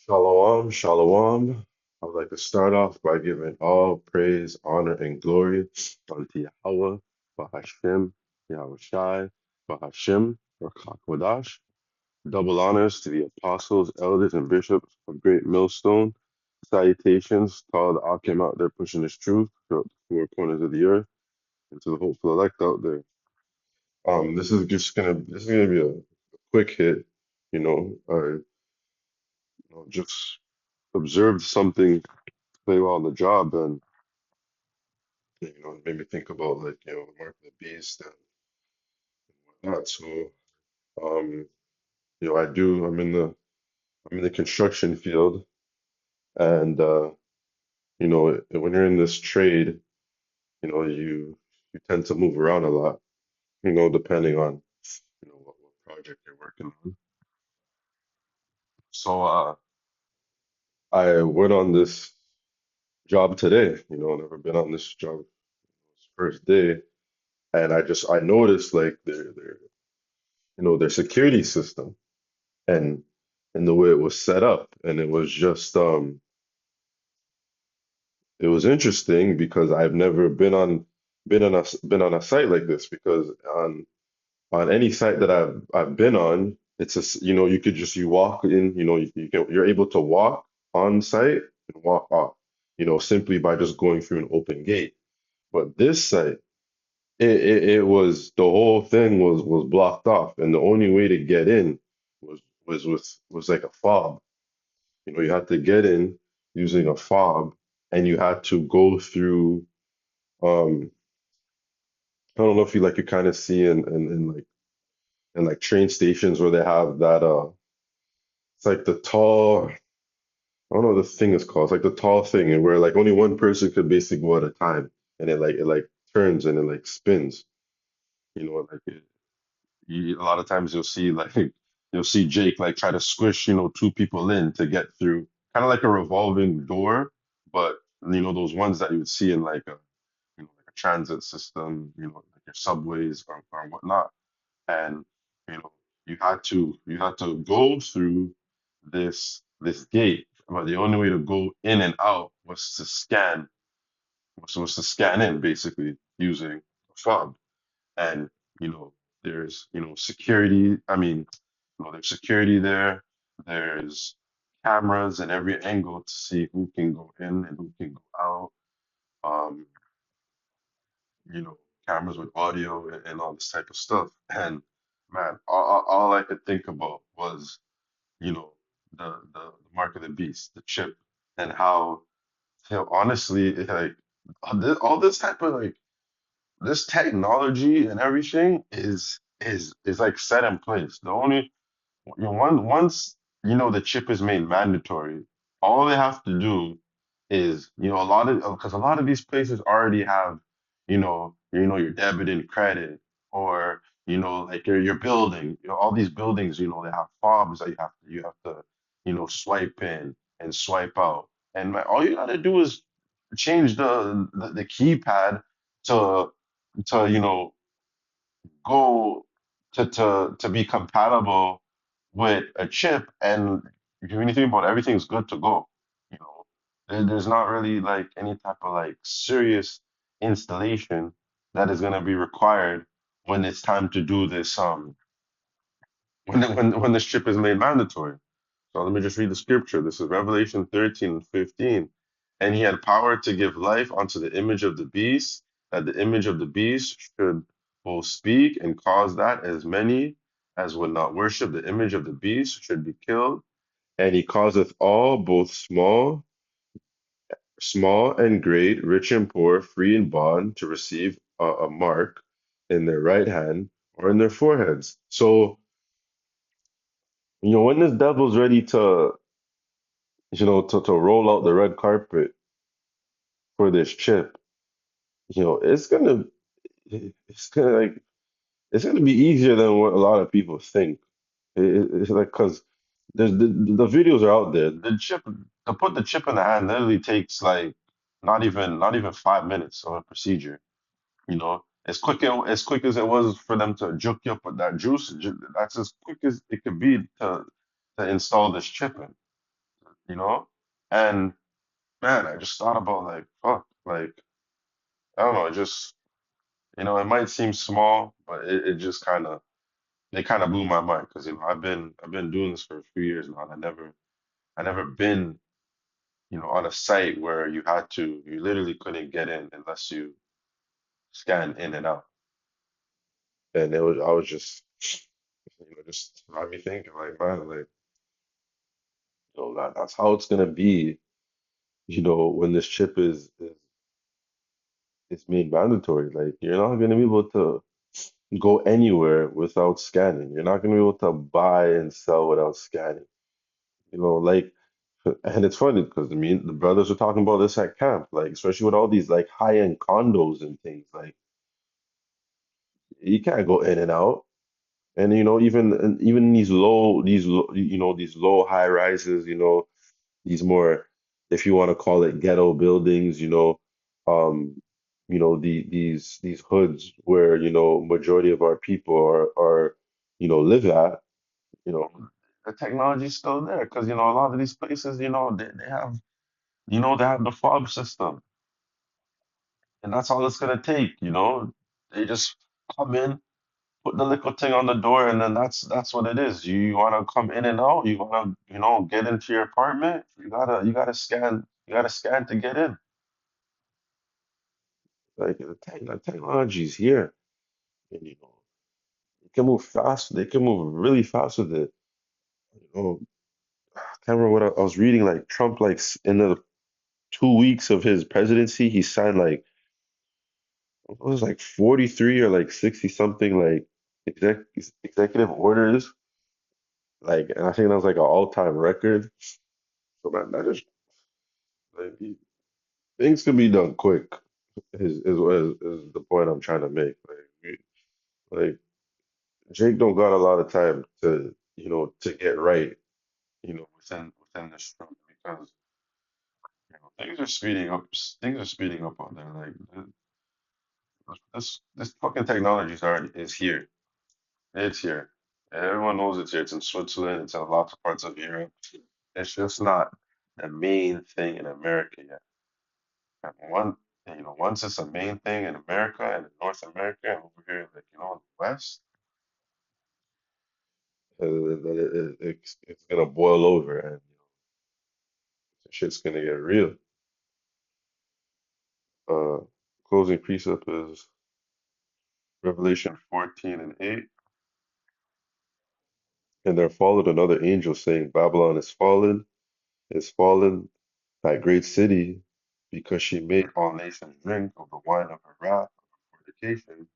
Shalom, shalom. I would like to start off by giving all praise, honor, and glory unto Yahweh, Bahashem, Yahweh Shai, Bahashem, Rakakwadash. Double honors to the apostles, elders, and bishops of Great Millstone. Salutations to all the Akim out there pushing this truth throughout the four corners of the earth, and to the hopeful elect out there. This is gonna be a quick hit. Just observed something play well on the job, and it made me think about like the mark of the beast and whatnot. So um, I'm in the construction field, and when you're in this trade, you tend to move around a lot, depending on what project you're working on. So I went on this job today. Never been on this job. It's first day, and I noticed like their security system and the way it was set up, and it was interesting because I've never been on a site like this, because on any site that I've been on, it's you walk in, you're able to walk on site and walk off, simply by just going through an open gate. But this site, it was, the whole thing was blocked off, and the only way to get in was like a fob. You had to get in using a fob, and you had to go through. I don't know if you kind of see in like train stations where they have that. It's like the tall. I don't know what the thing is called. It's like the tall thing, and where like only one person could basically go at a time, and it turns and it like spins. Like a lot of times you'll see Jake like try to squish two people in to get through, kind of like a revolving door, but those ones that you would see in like a transit system, like your subways or whatnot. And you know you had to go through this gate, but the only way to go in and out was to scan in, basically using a fob. And you know there's security. I mean, there's security there. There's cameras at every angle to see who can go in and who can go out. Um, you know, Cameras with audio and all this type of stuff. And man, all I could think about was, the mark of the beast, the chip, and how, honestly, like all this type of like this technology and everything is like set in place. The only once the chip is made mandatory, all they have to do is, because a lot of these places already have, your debit and credit, or like your building, all these buildings, they have fobs that you have to swipe in and swipe out, and man, all you gotta do is change the keypad to go to be compatible with a chip, and if you really think about it, everything's good to go. There's not really like any type of like serious installation that is going to be required when it's time to do this, when this chip is made mandatory. So let me just read the scripture. This is Revelation 13 and 15. And he had power to give life unto the image of the beast, that the image of the beast should both speak and cause that as many as would not worship the image of the beast should be killed. And he causeth all, both small and great, rich and poor, free and bond, to receive a mark in their right hand or in their foreheads. So, when this devil's ready to roll out the red carpet for this chip, it's gonna like it's gonna be easier than what a lot of people think. It's like, because the videos are out there. The chip To put the chip in the hand literally takes like not even 5 minutes of a procedure. As quick as it was for them to juke you up with that juice, that's as quick as it could be to install this chip in. you know? And man, I just thought about like, fuck, like, I don't know, it just, it might seem small, but it just kind of blew my mind because, I've been doing this for a few years now, and I never been, on a site where you literally couldn't get in unless you scan in and out. And I was just had me thinking like, man, like, that's how it's gonna be, when this chip is made mandatory. Like, you're not gonna be able to go anywhere without scanning. You're not gonna be able to buy and sell without scanning. Like, and it's funny because I mean the brothers were talking about this at camp, like especially with all these like high-end condos and things. Like, you can't go in and out. And even these low high rises, these more, if you want to call it ghetto buildings, um, these hoods where, majority of our people are, live at, you know, the technology's still there because, a lot of these places, they have the fob system, and that's all it's gonna take. They just come in, put the little thing on the door, and then that's what it is. You want to come in and out, you want to, get into your apartment, you gotta scan to get in. Like, the technology's here, and it can move fast. They can move really fast with it. I can't remember what I was reading. Like, Trump, like, in the 2 weeks of his presidency, he signed like, it was like 43 or like 60 something, like, executive orders. Like, and I think that was like an all-time record. So man, that just, like, things can be done quick. Is the point I'm trying to make. Like, Jake don't got a lot of time to get right, within this struggle because things are speeding up. Things are speeding up out there. Like, this fucking technology is here. It's here. Everyone knows it's here. It's in Switzerland. It's in lots of parts of Europe. It's just not the main thing in America yet. And once it's a main thing in America and in North America and over here, like, in the West, it's gonna boil over, and shit's gonna get real. Uh, Closing precept is Revelation 14 and 8. And there followed another angel saying, Babylon is fallen, that great city, because she made all nations drink of the wine of her wrath, of her fornication.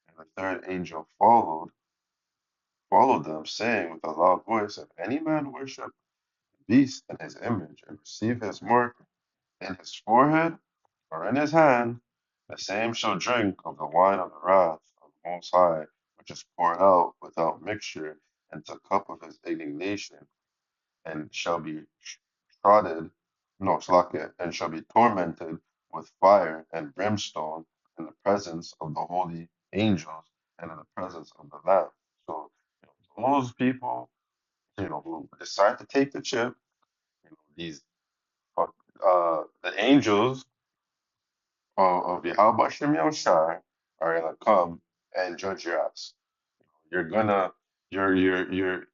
And the third angel followed them, saying with a loud voice, if any man worship the beast in his image and receive his mark in his forehead or in his hand, the same shall drink of the wine of the wrath of the Most High, which is poured out without mixture into the cup of his indignation, and shall be trodden, no, Slakia, and shall be tormented with fire and brimstone in the presence of the holy angels and in the presence of the Lamb. So, those people, who decide to take the chip, these the angels of Yahweh Shem Yahushai are gonna come and judge your ass. You're gonna, you're,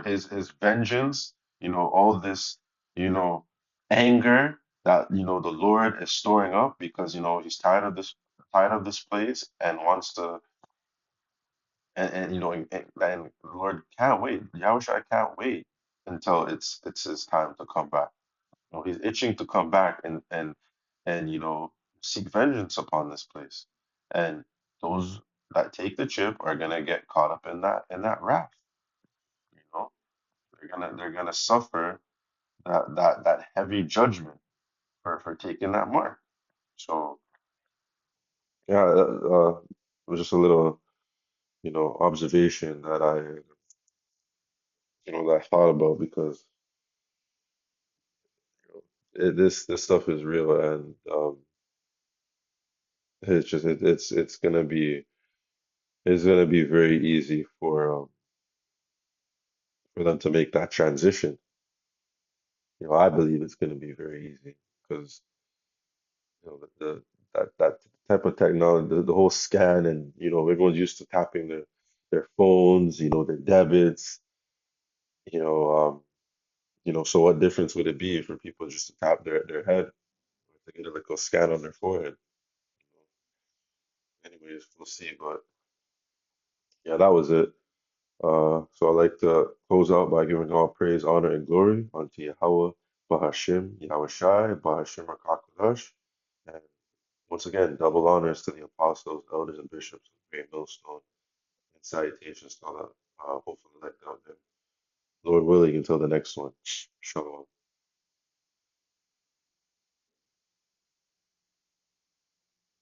his vengeance, all this, you know, anger that, the Lord is storing up because, he's tired of this place and wants to, and the Lord can't wait. Yahushua can't wait until it's his time to come back. He's itching to come back and seek vengeance upon this place. And those that take the chip are gonna get caught up in that wrath. You know, they're gonna suffer that heavy judgment for taking that mark. So yeah, it was just a little, observation that I thought about because this stuff is real, and it's just it's gonna be very easy for them to make that transition. I believe it's going to be very easy because that type of technology, the whole scan, and everyone's used to tapping their phones, their debits, you know, so what difference would it be for people just to tap their head, to get a little scan on their forehead? Anyways, we'll see. But yeah, that was it. So I'd like to close out by giving all praise, honor, and glory unto Yahweh, Bahashim, Yahweh Shai, Bahashim HaKakodash. And once again, double honors to the apostles, elders, and bishops of Great Millstone, and salutations to all the hopeful elect out there. Lord willing, until the next one. Shalom.